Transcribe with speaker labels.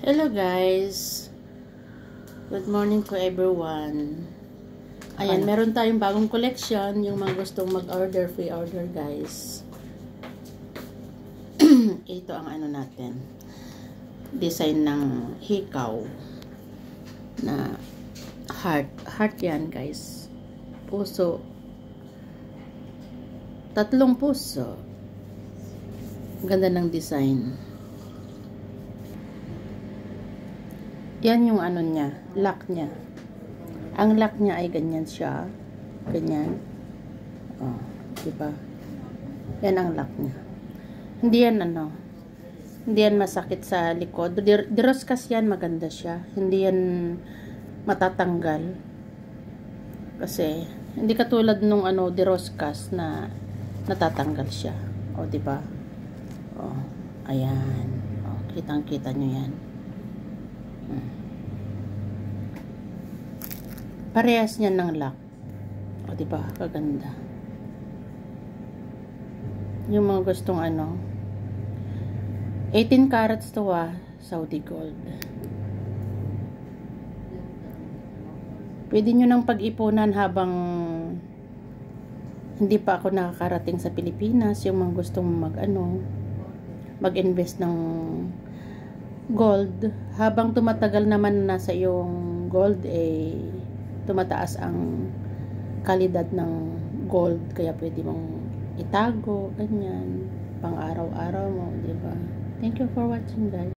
Speaker 1: Hello guys, good morning to everyone. Ayan, meron tayong bagong collection. Yung mga gustong mag-order, free order guys. Ito ang ano natin, design ng hikaw na heart yan guys, puso, tatlong puso. Ganda ng design. Yan yung ano niya, lock niya. Ang lock niya ay ganyan siya. Ganyan. Oh, diba? Yan ang lock niya. Hindi yan ano, hindi yan masakit sa likod. Diroskas yan, maganda siya. Hindi yan matatanggal. Kasi, hindi katulad nung ano, diroskas na natatanggal siya. O, diba? O, ayan. O, kitang-kita nyo yan. Parehas niyan ng lock. O, diba? Kaganda. Yung mga gustong ano, 18 carats to Saudi gold. Pwede nyo nang pag-ipunan habang hindi pa ako nakakarating sa Pilipinas. Yung mga gustong mag-invest ng gold, habang tumatagal naman na sa iyong gold, tumataas ang kalidad ng gold, kaya pwede mong itago, ganyan, pang araw-araw mo, diba? Thank you for watching guys.